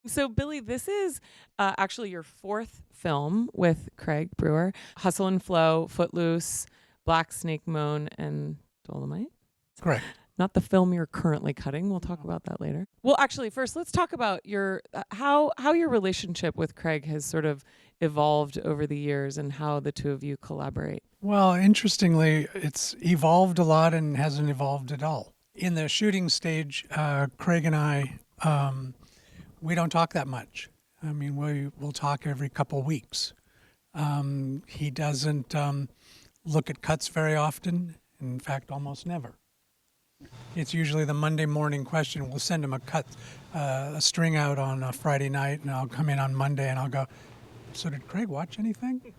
So, Billy, this is actually your fourth film with Craig Brewer. Hustle and Flow, Footloose, Black Snake Moan, and Dolomite. Correct. Not the film you're currently cutting. We'll talk about that later. Well, actually, first let's talk about your how your relationship with Craig has sort of evolved over the years and how the two of you collaborate. Well, interestingly, it's evolved a lot and hasn't evolved at all. In the shooting stage, Craig and I, we don't talk that much. I mean, we'll talk every couple weeks. He doesn't look at cuts very often. In fact, almost never. It's usually the Monday morning question. We'll send him a string out on a Friday night, and I'll come in on Monday and I'll go, "So did Craig watch anything?"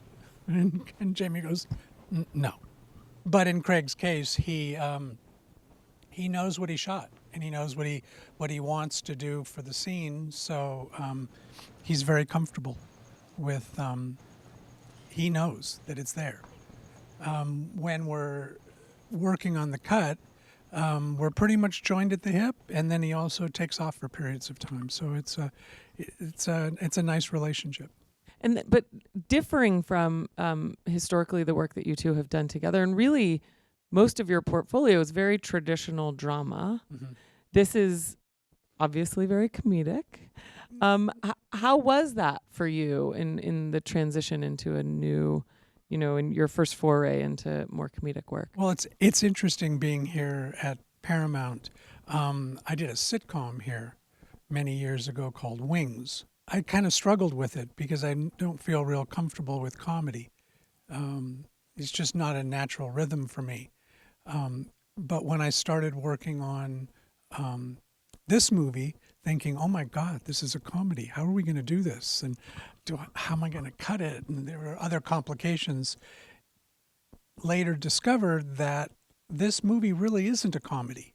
And Jamie goes, "No." But in Craig's case, he knows what he shot and he knows what he wants to do for the scene. So he's very comfortable with. He knows that it's there. When we're working on the cut, we're pretty much joined at the hip, and then he also takes off for periods of time. So it's a nice relationship. But differing from historically the work that you two have done together, and really most of your portfolio is very traditional drama. Mm-hmm. This is obviously very comedic. How was that for you in the transition into a new, in your first foray into more comedic work? Well, it's interesting being here at Paramount. I did a sitcom here many years ago called Wings. I kind of struggled with it because I don't feel real comfortable with comedy. It's just not a natural rhythm for me. But when I started working on this movie, thinking, "Oh my God, this is a comedy. How are we going to do this? And how am I going to cut it?" And there were other complications. Later discovered that this movie really isn't a comedy.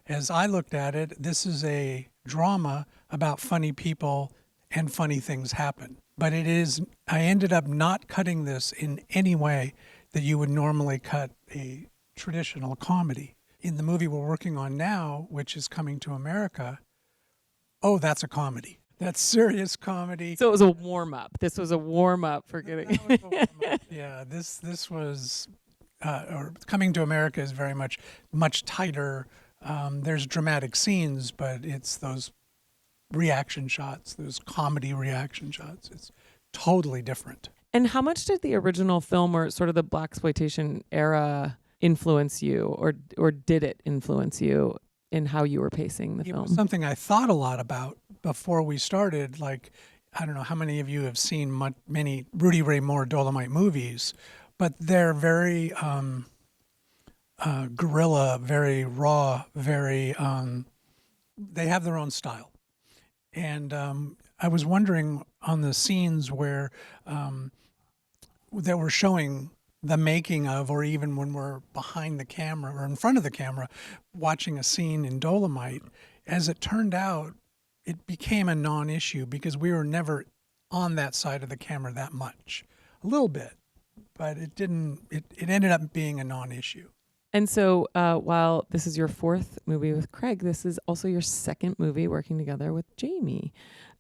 As I looked at it, this is a drama about funny people and funny things happen. But I ended up not cutting this in any way that you would normally cut a traditional comedy. In the movie we're working on now, which is coming to America, that's a comedy. That's serious comedy. So it was a warm-up. This was a warm-up for getting... Yeah, this was... or Coming to America is very much tighter. There's dramatic scenes, but it's those reaction shots, those comedy reaction shots. It's totally different. And how much did the original film or sort of the blaxploitation era influence you, or did it influence you in how you were pacing the film? It was something I thought a lot about before we started. Like, I don't know how many of you have seen many Rudy Ray Moore Dolomite movies, but they're very guerrilla, very raw, very. They have their own style. And I was wondering on the scenes where that we're showing the making of, or even when we're behind the camera or in front of the camera watching a scene in Dolomite, as it turned out, it became a non-issue because we were never on that side of the camera that much. A little bit, but it ended up being a non-issue. And so while this is your fourth movie with Craig, this is also your second movie working together with Jamie.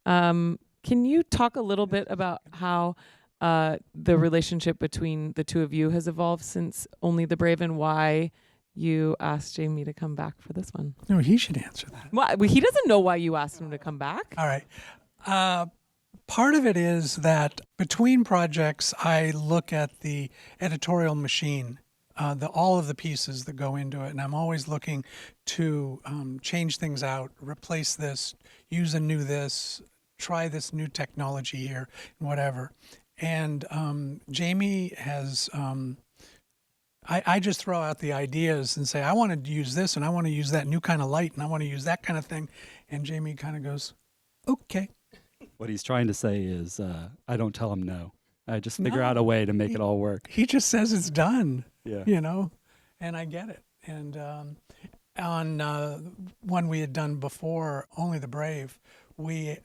Can you talk a little bit about how the relationship between the two of you has evolved since Only the Brave, and why you asked Jamie to come back for this one? No, he should answer that. Well, he doesn't know why you asked him to come back. All right. Part of it is that between projects, I look at the editorial machine, all of the pieces that go into it, and I'm always looking to change things out, replace this, use a new this, try this new technology here, whatever. And Jamie has, I just throw out the ideas and say, I want to use this, and I want to use that new kind of light, and I want to use that kind of thing. And Jamie kind of goes, okay. What he's trying to say is, I don't tell him no. I just figure out a way to make it all work. He just says it's done, yeah. And I get it. And on one we had done before, Only the Brave, we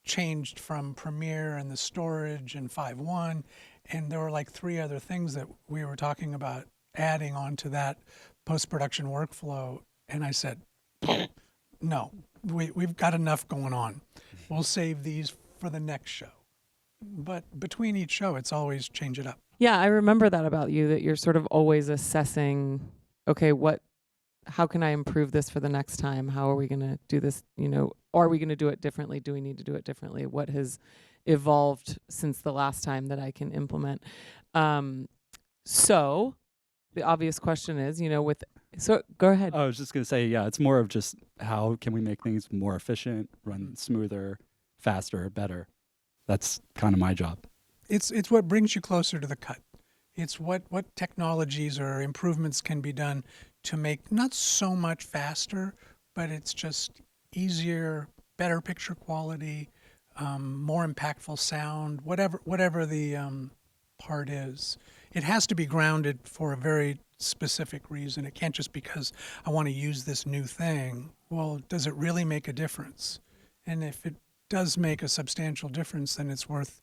changed from Premiere and the storage and 5.1, and there were like 3 other things that we were talking about adding onto that post-production workflow. And I said, no, we've got enough going on. We'll save these for the next show. But between each show, it's always change it up. Yeah, I remember that about you, that you're sort of always assessing, okay, how can I improve this for the next time? How are we going to do this? Are we going to do it differently? Do we need to do it differently? What has evolved since the last time that I can implement? So the obvious question is, so go ahead. I was just going to say, yeah, it's more of just how can we make things more efficient, run smoother, faster, better. That's kind of my job. It's what brings you closer to the cut. It's what technologies or improvements can be done to make not so much faster, but it's just easier, better picture quality, more impactful sound, whatever the part is. It has to be grounded for a very specific reason. It can't just because I want to use this new thing. Well, does it really make a difference? And if it does make a substantial difference, then it's worth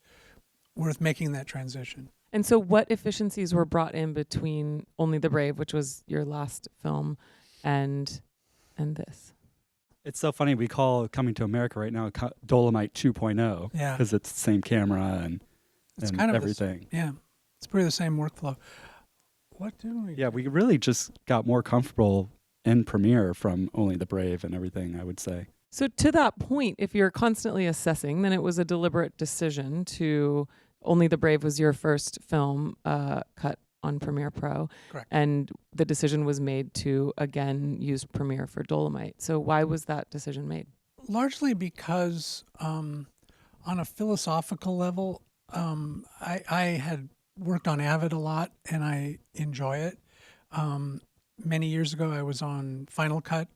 making that transition. And so what efficiencies were brought in between Only the Brave, which was your last film, and this? It's so funny. We call Coming to America right now Dolomite 2.0. Yeah. Because it's the same camera and kind of everything. It's pretty the same workflow. What did we? Yeah, we really just got more comfortable in Premiere from Only the Brave and everything, I would say. So to that point, if you're constantly assessing, then it was a deliberate decision to Only the Brave was your first film cut on Premiere Pro. Correct. And the decision was made to, again, use Premiere for Dolomite. So why was that decision made? Largely because on a philosophical level, I had worked on Avid a lot and I enjoy it. Many years ago, I was on Final Cut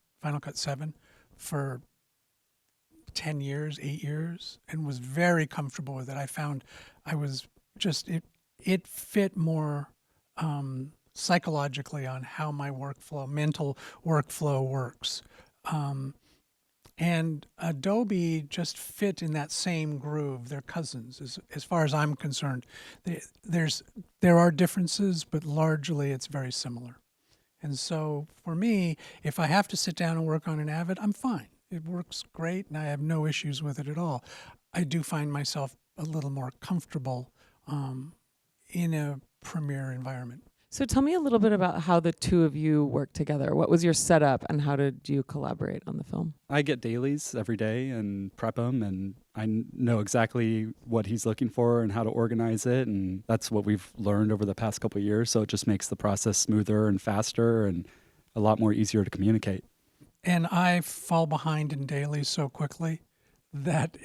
7 for 8 years, and was very comfortable with it. I found I was just, it fit more psychologically on how my mental workflow works. And Adobe just fit in that same groove. They're cousins, as far as I'm concerned. There are differences, but largely it's very similar. And so for me, if I have to sit down and work on an Avid, I'm fine. It works great, and I have no issues with it at all. I do find myself a little more comfortable in a Premiere environment. So tell me a little bit about how the two of you work together. What was your setup, and how did you collaborate on the film? I get dailies every day and prep them, and I know exactly what he's looking for and how to organize it, and that's what we've learned over the past couple of years, so it just makes the process smoother and faster and a lot more easier to communicate. And I fall behind in dailies so quickly that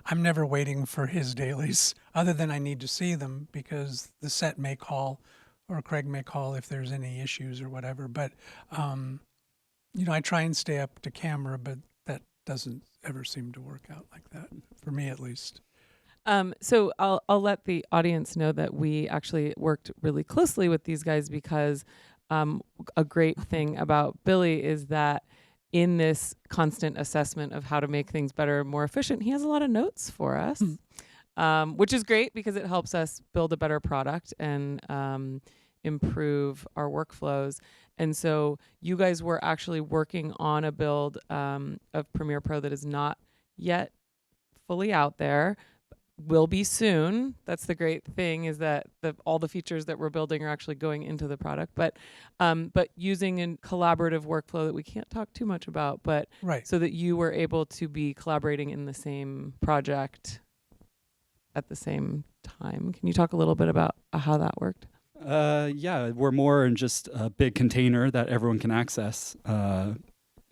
I'm never waiting for his dailies, other than I need to see them because the set may call or Craig may call if there's any issues or whatever. But, I try and stay up to camera, but that doesn't ever seem to work out like that, for me at least. So I'll let the audience know that we actually worked really closely with these guys because a great thing about Billy is that in this constant assessment of how to make things better and more efficient, he has a lot of notes for us, which is great because it helps us build a better product and improve our workflows. And so you guys were actually working on a build of Premiere Pro that is not yet fully out there, will be soon. That's the great thing, is that all the features that we're building are actually going into the product, but using a collaborative workflow that we can't talk too much about, but Right. so that you were able to be collaborating in the same project at the same time. Can you talk a little bit about how that worked? Yeah, we're more in just a big container that everyone can access,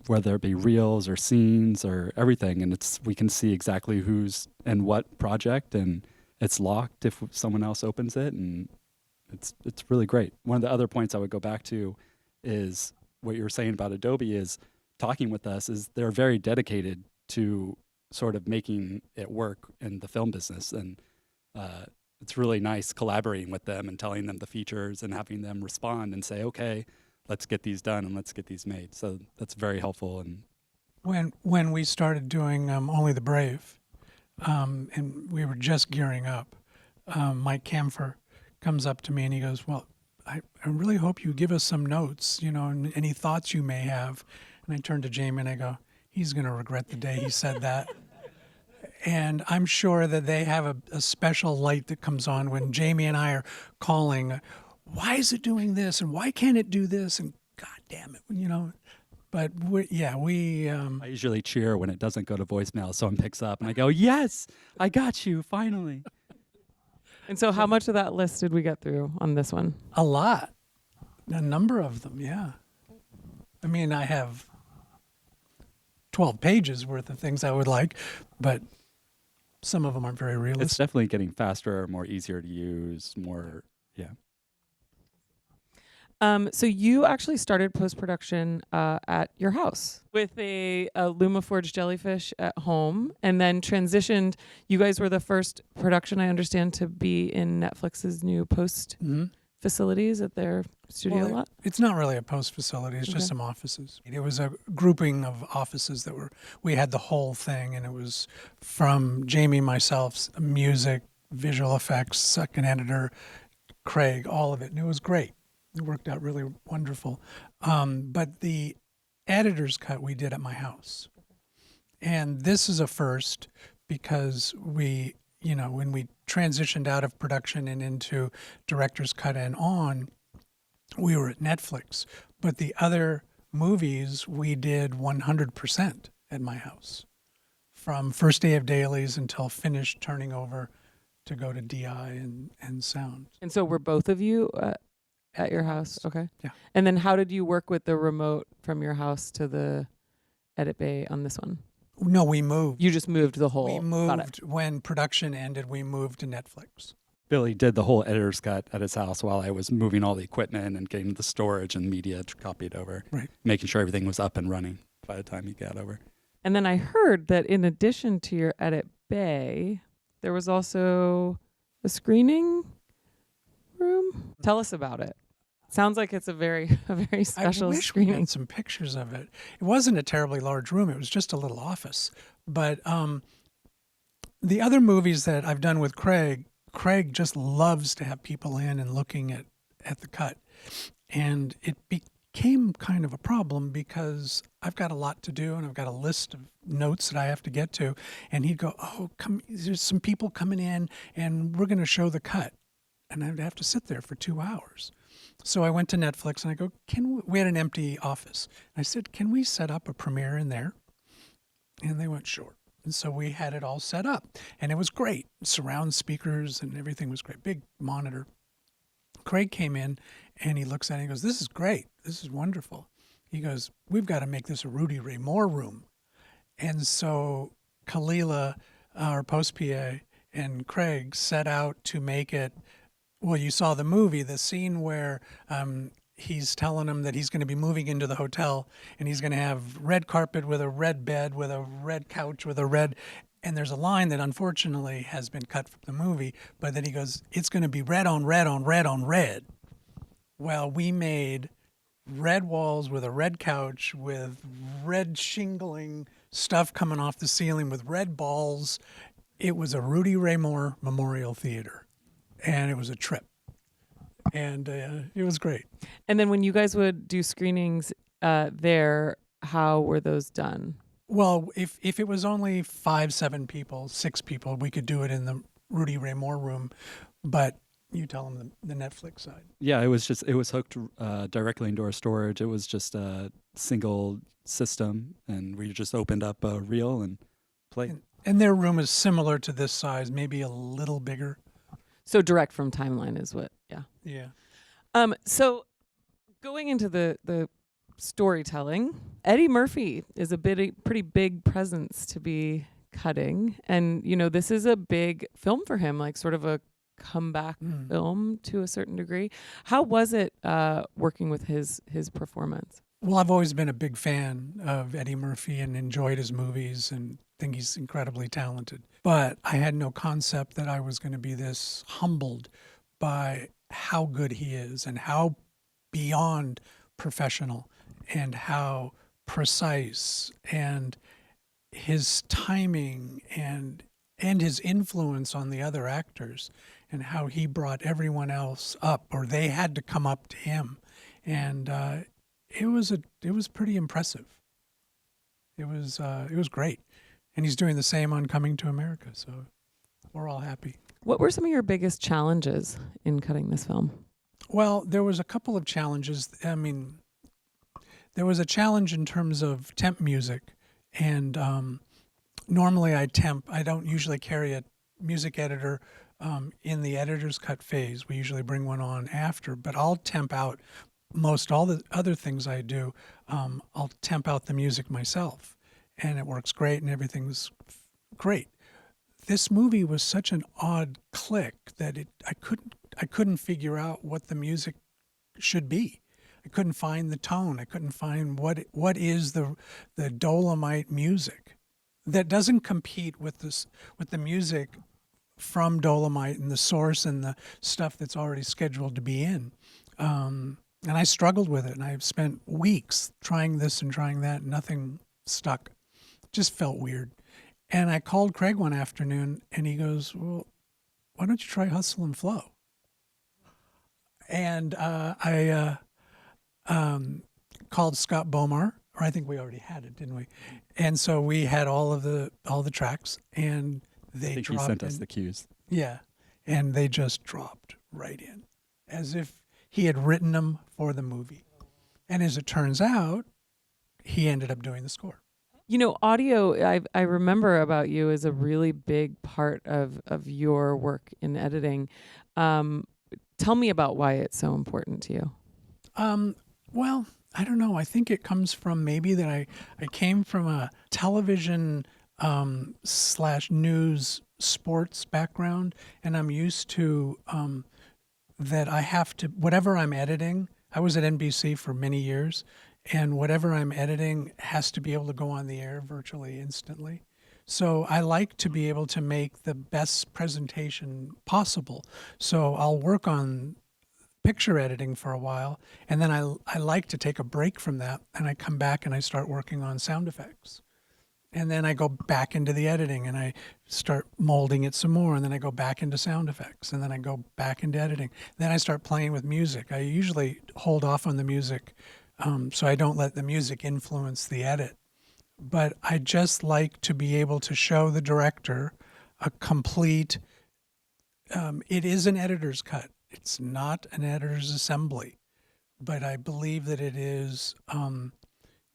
whether it be reels or scenes or everything, and we can see exactly who's in what project, and it's locked if someone else opens it, and it's really great. One of the other points I would go back to is what you were saying about Adobe is talking with us is they're very dedicated to sort of making it work in the film business, and it's really nice collaborating with them and telling them the features and having them respond and say, okay, let's get these done and let's get these made. So that's very helpful. And When we started doing Only the Brave, and we were just gearing up, Mike Camphor comes up to me and he goes, well, I really hope you give us some notes, and any thoughts you may have. And I turn to Jamie and I go, He's going to regret the day he said that. And I'm sure that they have a special light that comes on when Jamie and I are calling, why is it doing this? And why can't it do this? And God damn it, you know. But we I usually cheer when it doesn't go to voicemail. Someone picks up and I go, yes, I got you, finally. And so how much of that list did we get through on this one? a lot, a number of them, yeah. I mean, I have 12 pages worth of things I would like, but some of them aren't very It's realistic. definitely getting faster, more easier to use, more, yeah. So you actually started post-production at your house with a LumaForge jellyfish at home, and then transitioned. You guys were the first production, I understand, to be in Netflix's new post facilities at their studio lot. It's not really a post facility. It's Okay. just some offices. It was a grouping of offices that we had the whole thing, and it was from Jamie, myself, music, visual effects, second editor, Craig, all of it. And it was great. It worked out really wonderful. But the editor's cut we did at my house. And this is a first because we, you know, when we transitioned out of production and into director's cut and on, we were at Netflix. But the other movies we did 100% at my house, from first day of dailies until finished turning over to go to DI and sound. And so were both of you at your house? Okay. Yeah. And then how did you work with the remote from your house to the edit bay on this one? No, we moved. You just moved the whole. We Got it. moved when production ended. We moved to Netflix. Billy did the whole editor's cut at his house while I was moving all the equipment and getting the storage and media copied over, Right. making sure everything was up and running by the time he got over. And then I heard that in addition to your edit bay, there was also a screening room. Tell us about it. Sounds like it's a very special I wish we screening. had some pictures of it. It wasn't a terribly large room. It was just a little office. But the other movies that I've done with Craig just loves to have people in and looking at the cut. And it became kind of a problem because I've got a lot to do and I've got a list of notes that I have to get to. And he'd go, oh, come, there's some people coming in and we're going to show the cut. And I'd have to sit there for 2 hours. So I went to Netflix and I go, we had an empty office. I said, can we set up a Premiere in there? And they went, sure. And so we had it all set up and it was great. Surround speakers and everything was great. Big monitor. Craig came in and he looks at it and he goes, this is great. This is wonderful. He goes, we've got to make this a Rudy Ray Moore room. And so Kalila, our post PA, and Craig set out to make it. Well, you saw the movie, the scene where he's telling him that he's going to be moving into the hotel and he's going to have red carpet with a red bed, with a red couch, with a red. And there's a line that unfortunately has been cut from the movie, but then he goes, it's going to be red on red on red on red. Well, we made red walls with a red couch, with red shingling stuff coming off the ceiling, with red balls. It was a Rudy Ray Moore Memorial Theater. And it was a trip. And it was great. And then when you guys would do screenings there, how were those done? Well, if it was only 5, 7 people, 6 people, we could do it in the Rudy Ray Moore room. But you tell them the Netflix side. Yeah, it was hooked directly into our storage. It was just a single system, and we just opened up a reel and played. And their room is similar to this size, maybe a little bigger. So direct from timeline is what, yeah. Yeah. So going into the storytelling, Eddie Murphy is pretty big presence to be cutting. And, you know, this is a big film for him, like sort of a comeback film to a certain degree. How was it working with his performance? Well, I've always been a big fan of Eddie Murphy and enjoyed his movies and think he's incredibly talented. But I had no concept that I was going to be this humbled by how good he is and how beyond professional and how precise and his timing and his influence on the other actors and how he brought everyone else up, or they had to come up to him. And it was pretty impressive. It was great, and he's doing the same on Coming to America. So we're all happy. What were some of your biggest challenges in cutting this film? Well, there was a couple of challenges. I mean, there was a challenge in terms of temp music, and normally I don't usually carry a music editor in the editor's cut phase. We usually bring one on after, but I'll temp out most all the other things I do. I'll temp out the music myself, and it works great, and everything's great. This movie was such an odd click that I couldn't figure out what the music should be. I couldn't find the tone. I couldn't find what is the Dolomite music that doesn't compete with the music from Dolemite and the source and the stuff that's already scheduled to be in. And I struggled with it, and I've spent weeks trying this and trying that. Nothing stuck. Just felt weird. And I called Craig one afternoon, and he goes, "Well, why don't you try Hustle and Flow?" And I called Scott Bomar, or I think we already had it, didn't we? And so we had all the tracks, and they I think he dropped sent in. us the cues. Yeah, and they just dropped right in, as if he had written them for the movie. And as it turns out, he ended up doing the score. You know, audio, I remember about you is a really big part of your work in editing. Tell me about why it's so important to you. Well, I don't know. I think it comes from maybe that I came from a television / news sports background, and I'm used to that I have to, whatever I'm editing, I was at NBC for many years, and whatever I'm editing has to be able to go on the air virtually instantly. So I like to be able to make the best presentation possible. So I'll work on picture editing for a while, and then I like to take a break from that, and I come back and I start working on sound effects. And then I go back into the editing and I start molding it some more, and then I go back into sound effects, and then I go back into editing. Then I start playing with music. I usually hold off on the music so I don't let the music influence the edit. But I just like to be able to show the director a complete, it is an editor's cut. It's not an editor's assembly, but I believe that it is,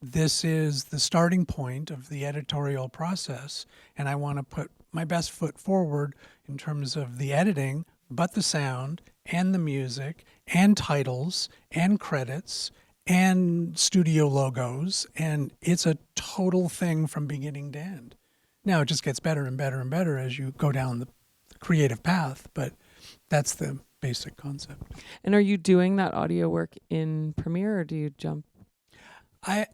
this is the starting point of the editorial process, and I want to put my best foot forward in terms of the editing, but the sound and the music and titles and credits and studio logos, and it's a total thing from beginning to end. Now it just gets better and better and better as you go down the creative path, but that's the basic concept. And are you doing that audio work in Premiere, or do you jump? I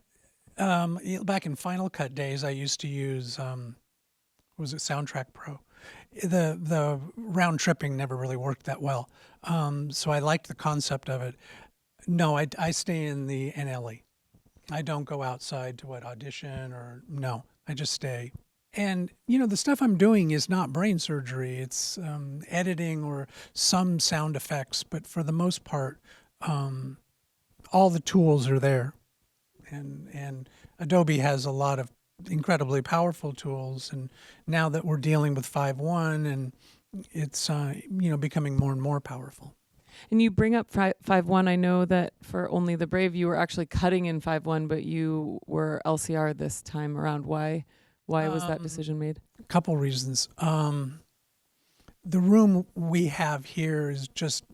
back in Final Cut days, I used to use was it Soundtrack Pro. The round tripping never really worked that well, so I liked the concept of it. No, I stay in the NLE. I don't go outside to audition or no. I just stay. And the stuff I'm doing is not brain surgery. It's editing or some sound effects, but for the most part, all the tools are there. And Adobe has a lot of incredibly powerful tools. And now that we're dealing with 5.1, and it's becoming more and more powerful. And you bring up 5.1. I know that for Only the Brave, you were actually cutting in 5.1, but you were LCR this time around. Why was that decision made? A couple reasons. The room we have here is just,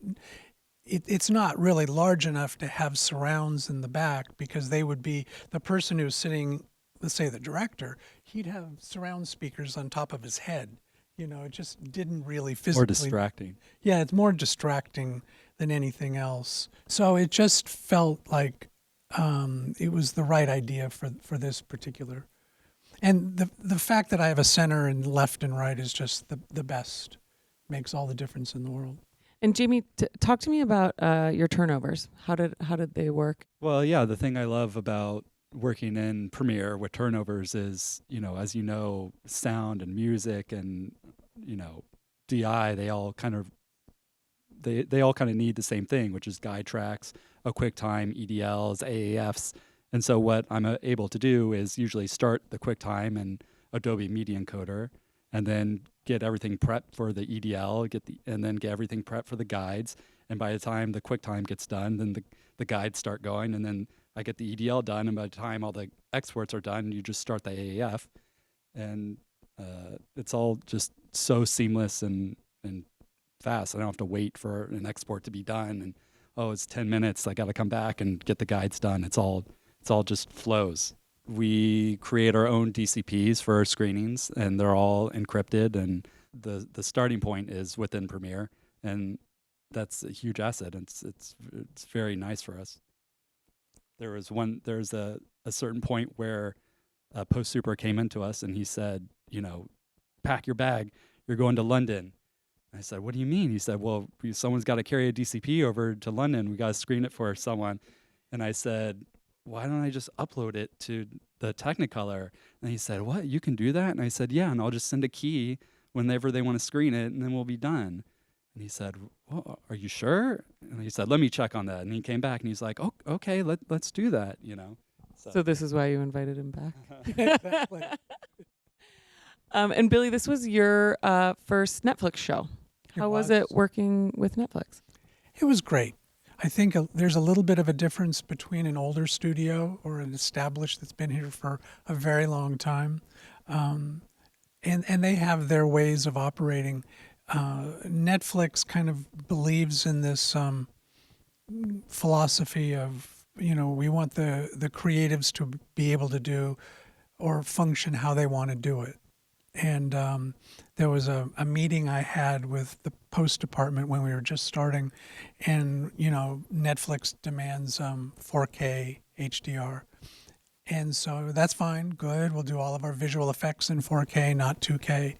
it's not really large enough to have surrounds in the back, because they would be, the person who's sitting, let's say the director, he'd have surround speakers on top of his head. It just didn't really physically. More distracting. Yeah, it's more distracting than anything else. So it just felt like it was the right idea for this particular. And the fact that I have a center and left and right is just the best. Makes all the difference in the world. And Jamie, talk to me about your turnovers. How did they work? Well, yeah, the thing I love about working in Premiere with turnovers is, as you know, sound and music and, DI, they all kind of need the same thing, which is guide tracks, a QuickTime, EDLs, AAFs, And so what I'm able to do is usually start the QuickTime and Adobe Media Encoder, and then get everything prepped for the EDL, and then get everything prepped for the guides. And by the time the QuickTime gets done, then the guides start going, and then I get the EDL done. And by the time all the exports are done, you just start the AAF, and it's all just so seamless and fast. I don't have to wait for an export to be done. And it's 10 minutes. I got to come back and get the guides done. It's all just flows. We create our own DCPs for our screenings, and they're all encrypted. And the starting point is within Premiere, and that's a huge asset. It's very nice for us. There's a certain point where Post Super came into us and he said, pack your bag, you're going to London. I said, what do you mean? He said, well, someone's got to carry a DCP over to London. We got to screen it for someone. And I said, why don't I just upload it to the Technicolor? And he said, what, you can do that? And I said, yeah, and I'll just send a key whenever they want to screen it, and then we'll be done. And he said, well, are you sure? And he said, let me check on that. And he came back and he's like, oh, okay, let's do that, So this is why you invited him back. Exactly. And Billy, this was your first Netflix show. How was it working with Netflix? It was great. I think there's a little bit of a difference between an older studio or an established that's been here for a very long time. And they have their ways of operating. Netflix kind of believes in this philosophy of, we want the creatives to be able to do or function how they want to do it. And there was a meeting I had with the post department when we were just starting, and Netflix demands 4K HDR, and so that's fine, good. We'll do all of our visual effects in 4K, not 2K,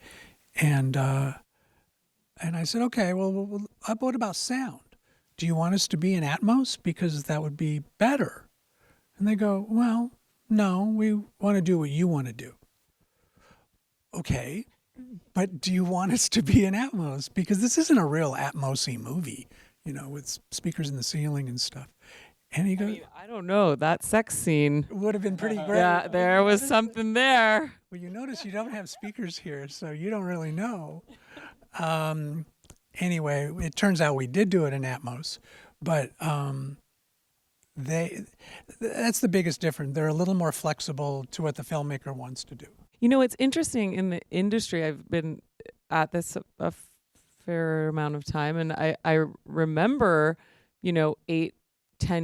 and I said, okay, well, what about sound? Do you want us to be in Atmos because that would be better? And they go, well, no, we want to do what you want to do. Okay, but do you want us to be in Atmos? Because this isn't a real Atmos-y movie, with speakers in the ceiling and stuff. And he goes, I don't know. That sex scene would have been pretty great. Yeah, there was something there. Well, you notice you don't have speakers here, so you don't really know. Anyway, it turns out we did do it in Atmos, but that's the biggest difference. They're a little more flexible to what the filmmaker wants to do. It's interesting in the industry. I've been at this a fair amount of time, and I remember, 8-10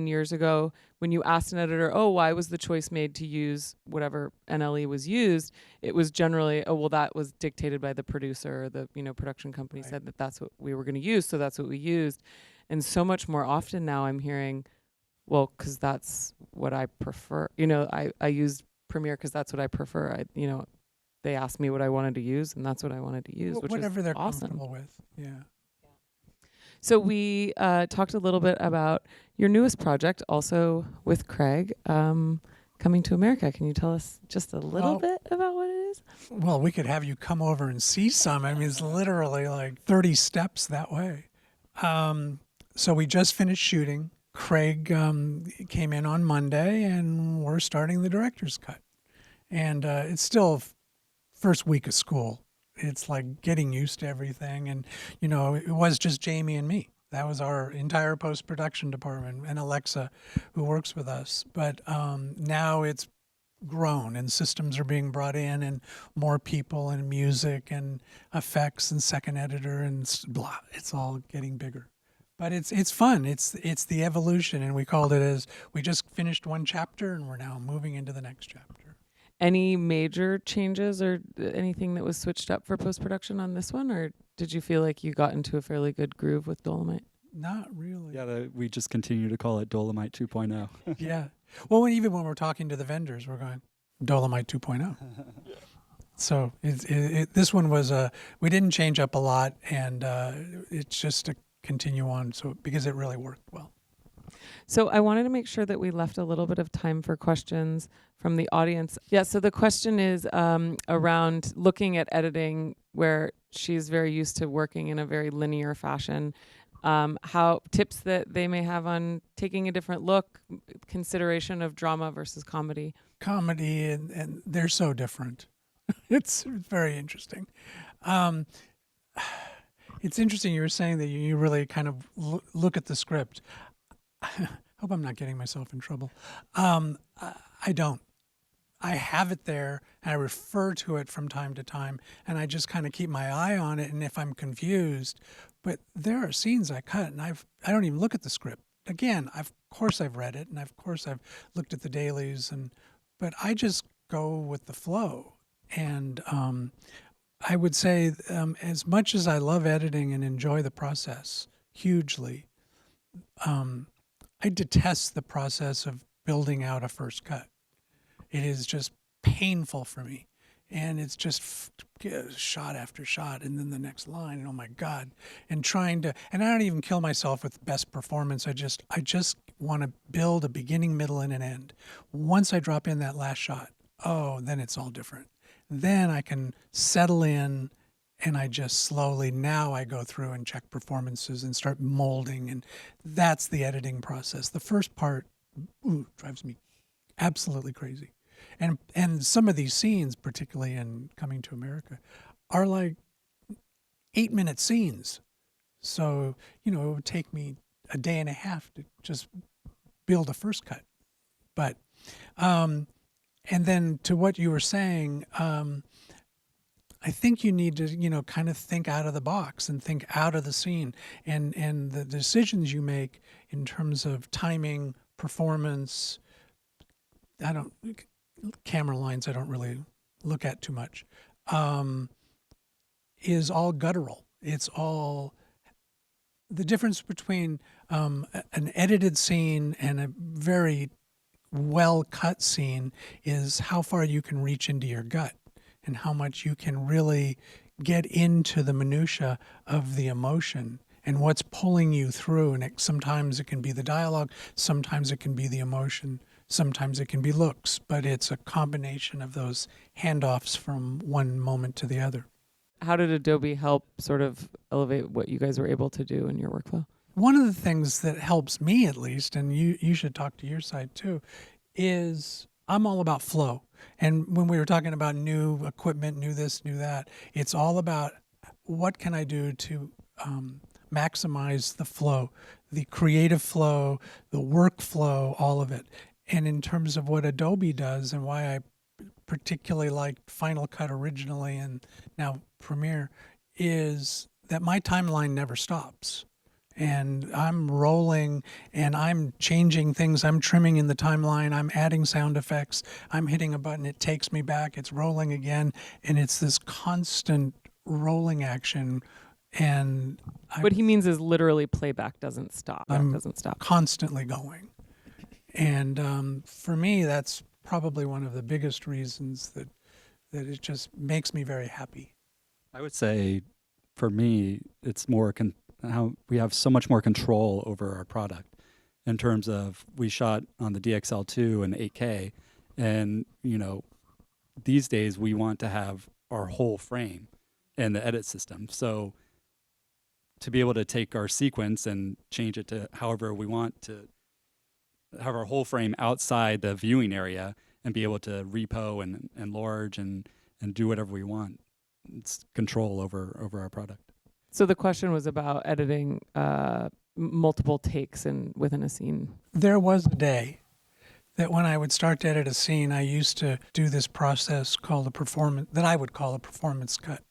years ago when you asked an editor, why was the choice made to use whatever NLE was used? It was generally, that was dictated by the producer, or the production company Right. said that that's what we were going to use, so that's what we used. And so much more often now I'm hearing, well, because that's what I prefer. I used Premiere because that's what I prefer. They asked me what I wanted to use, and that's what I wanted to use, which Whatever is they're awesome. comfortable with. Yeah. So we talked a little bit about your newest project, also with Craig, Coming to America. Can you tell us just a little bit about what it is? Well, we could have you come over and see some. I mean, it's literally like 30 steps that way. So we just finished shooting. Craig came in on Monday, and we're starting the director's cut. And it's still first week of school. It's like getting used to everything. And, it was just Jamie and me. That was our entire post-production department, and Alexa, who works with us. But now it's grown, and systems are being brought in, and more people, and music, and effects, and second editor, and blah. It's all getting bigger. But it's fun. It's the evolution, and we called it as we just finished one chapter, and we're now moving into the next chapter. Any major changes or anything that was switched up for post-production on this one, or did you feel like you got into a fairly good groove with Dolomite? Not really. Yeah, we just continue to call it Dolemite 2.0. Yeah. Well, even when we're talking to the vendors, we're going Dolomite 2.0. So this one was we didn't change up a lot, and it's just to continue on. So because it really worked well. So I wanted to make sure that we left a little bit of time for questions from the audience. Yeah, so the question is around looking at editing, where she's very used to working in a very linear fashion. how tips that they may have on taking a different look, consideration of drama versus comedy. Comedy and they're so different. It's very interesting. Um, it's interesting you were saying that you really kind of look at the script. Hope I'm not getting myself in trouble. I don't. I have it there and I refer to it from time to time and I just kind of keep my eye on it, and if I'm confused, but there are scenes I cut and I don't even look at the script. Again, of course I've read it and of course I've looked at the dailies, but I just go with the flow. And I would say as much as I love editing and enjoy the process hugely, I detest the process of building out a first cut. It is just painful for me. And it's just shot after shot and then the next line, and oh my God. And and I don't even kill myself with best performance. I just want to build a beginning, middle, and an end. Once I drop in that last shot, then it's all different. Then I can settle in and I just slowly, now I go through and check performances and start molding. And that's the editing process. The first part drives me absolutely crazy. And some of these scenes, particularly in Coming to America, are like 8-minute scenes. So, it would take me a day and a half to just build a first cut. But, and then to what you were saying, I think you need to, kind of think out of the box and think out of the scene, and the decisions you make in terms of timing, performance. Camera lines I don't really look at too much, is all guttural. It's all the difference between an edited scene and a very well cut scene is how far you can reach into your gut and how much you can really get into the minutia of the emotion and what's pulling you through. And sometimes it can be the dialogue, sometimes it can be the emotion, sometimes it can be looks, but it's a combination of those handoffs from one moment to the other. How did Adobe help sort of elevate what you guys were able to do in your workflow? One of the things that helps me, at least, and you should talk to your side too, is I'm all about flow. And when we were talking about new equipment, new this, new that, it's all about what can I do to maximize the flow, the creative flow, the workflow, all of it. And in terms of what Adobe does and why I particularly liked Final Cut originally and now Premiere is that my timeline never stops. And I'm rolling and I'm changing things. I'm trimming in the timeline. I'm adding sound effects. I'm hitting a button. It takes me back. It's rolling again. And it's this constant rolling action. And what he means is literally playback doesn't stop. Doesn't stop. Constantly going. And for me, that's probably one of the biggest reasons that it just makes me very happy. I would say for me, it's more how we have so much more control over our product in terms of we shot on the DXL2 and 8K. And, these days we want to have our whole frame in the edit system. So to be able to take our sequence and change it to however we want to have our whole frame outside the viewing area and be able to repo and enlarge and do whatever we want. It's control over our product. So the question was about editing multiple takes within a scene. There was a day that when I would start to edit a scene, I used to do this process called that I would call a performance cut.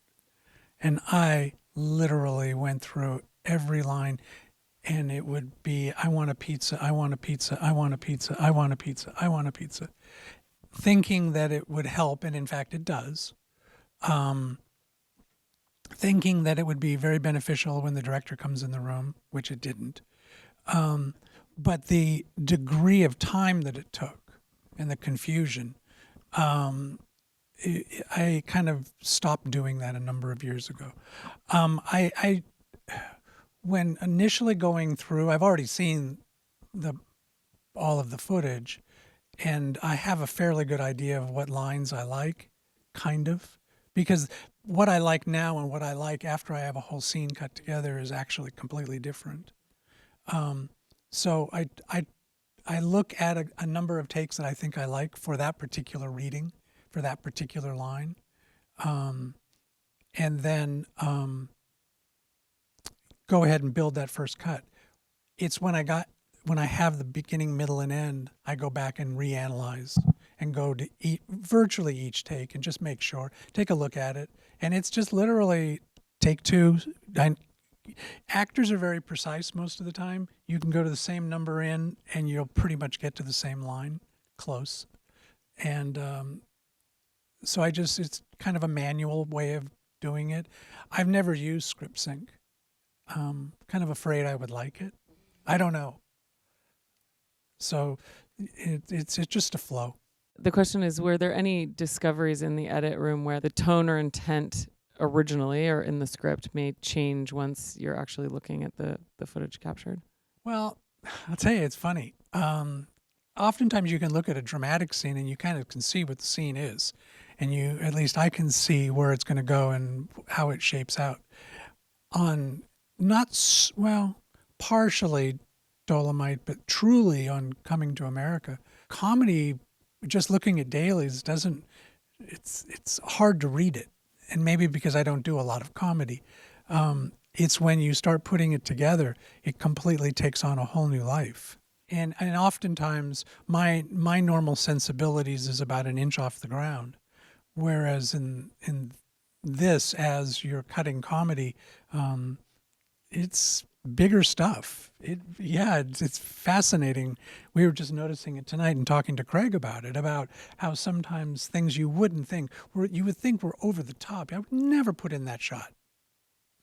And I literally went through every line. And it would be, I want a pizza, I want a pizza, I want a pizza, I want a pizza, I want a pizza. Thinking that it would help, and in fact it does. Thinking that it would be very beneficial when the director comes in the room, which it didn't. But the degree of time that it took and the confusion, I kind of stopped doing that a number of years ago. When initially going through, I've already seen all of the footage, and I have a fairly good idea of what lines I like, kind of, because what I like now and what I like after I have a whole scene cut together is actually completely different. So I look at a number of takes that I think I like for that particular reading, for that particular line, and then go ahead and build that first cut. It's when I have the beginning, middle, and end, I go back and reanalyze and go to virtually each take and just make sure, take a look at it. And it's just literally take two. Actors are very precise most of the time. You can go to the same number in and you'll pretty much get to the same line, close. And so it's kind of a manual way of doing it. I've never used script sync. Kind of afraid I would like it. I don't know. So it's just a flow. The question is, were there any discoveries in the edit room where the tone or intent originally or in the script may change once you're actually looking at the footage captured? Well, I'll tell you, it's funny. Oftentimes you can look at a dramatic scene and you kind of can see what the scene is. And at least I can see where it's going to go and how it shapes out. Partially Dolomite, but truly on Coming to America. Comedy, just looking at dailies it's hard to read it. And maybe because I don't do a lot of comedy. It's when you start putting it together, it completely takes on a whole new life. And oftentimes my normal sensibilities is about an inch off the ground. Whereas in this, as you're cutting comedy, it's bigger stuff. It's fascinating. We were just noticing it tonight and talking to Craig about it, about how sometimes things you wouldn't think, you would think were over the top. I would never put in that shot.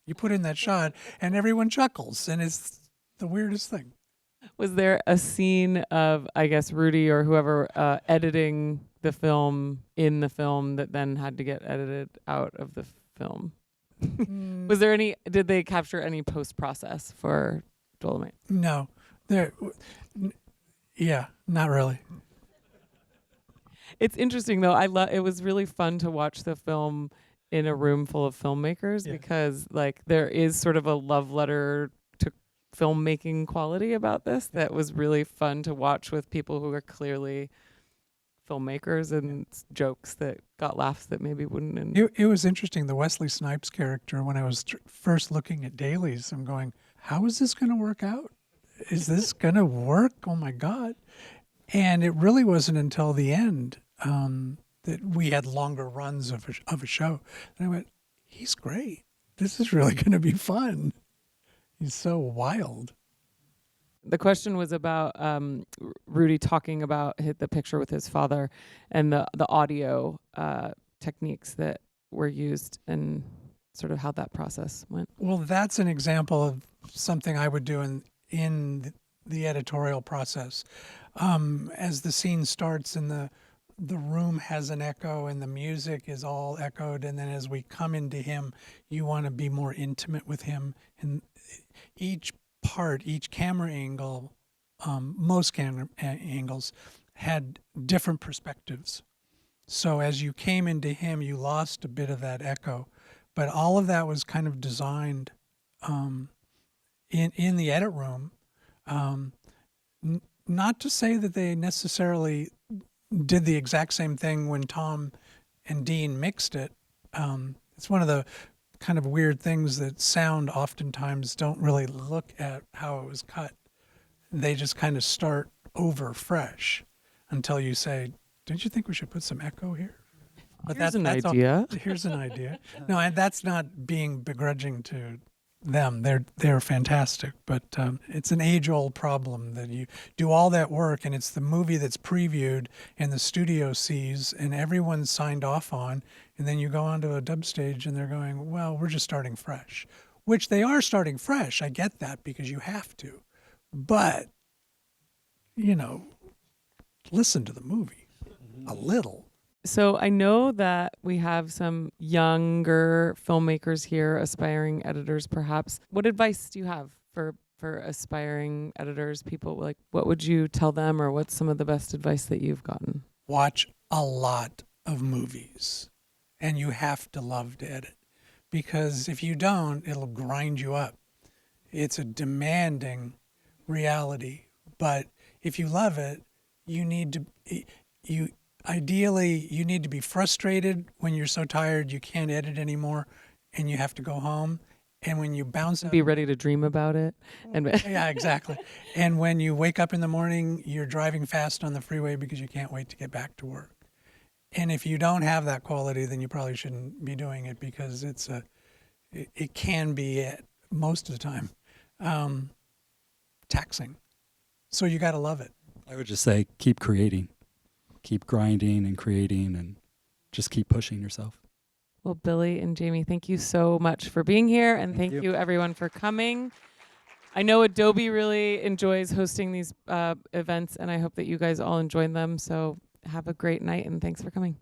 You put in that shot and everyone chuckles, and it's the weirdest thing. Was there a scene of, I guess, Rudy or whoever editing the film in the film that then had to get edited out of the film? Was there any? Did they capture any post process for Dolomite? No, not really. It's interesting though. It was really fun to watch the film in a room full of filmmakers because like there is sort of a love letter to filmmaking quality about this that was really fun to watch with people who are clearly filmmakers and jokes that got laughs that maybe wouldn't. It was interesting. The Wesley Snipes character, when I was first looking at dailies, I'm going, how is this going to work out? Is this going to work? Oh my God. And it really wasn't until the end that we had longer runs of a show. And I went, he's great. This is really going to be fun. He's so wild. The question was about Rudy talking about the picture with his father and the audio techniques that were used and sort of how that process went. Well, that's an example of something I would do in the editorial process. As the scene starts and the room has an echo and the music is all echoed, and then as we come into him, you want to be more intimate with him. And each camera angle, most camera angles had different perspectives. So as you came into him, you lost a bit of that echo. But all of that was kind of designed in the edit room. Not to say that they necessarily did the exact same thing when Tom and Dean mixed it. It's one of the kind of weird things that sound oftentimes don't really look at how it was cut. They just kind of start over fresh until you say, don't you think we should put some echo here? But here's an idea. Here's an idea. No, and that's not being begrudging to them. They're fantastic, but it's an age-old problem that you do all that work and it's the movie that's previewed and the studio sees and everyone's signed off on, and then you go onto a dub stage and they're going, well, we're just starting fresh, which they are starting fresh. I get that because you have to, but listen to the movie a little. So I know that we have some younger filmmakers here, aspiring editors perhaps. What advice do you have for aspiring editors, people? Like, what would you tell them, or what's some of the best advice that you've gotten? Watch a lot of movies and you have to love to edit, because if you don't, it'll grind you up. It's a demanding reality, but if you love it, you need to ideally you need to be frustrated when you're so tired you can't edit anymore and you have to go home. And when you bounce out, Be ready to dream about it. And yeah, exactly. And when you wake up in the morning, you're driving fast on the freeway because you can't wait to get back to work. And if you don't have that quality, then you probably shouldn't be doing it, because it can be most of the time taxing. So you got to love it. I would just say keep creating, keep grinding and creating, and just keep pushing yourself. well, Billy and Jamie, thank you so much for being here, and Thank thank you. you everyone for coming. I know Adobe really enjoys hosting these events, and I hope that you guys all enjoy them. So have a great night, and thanks for coming.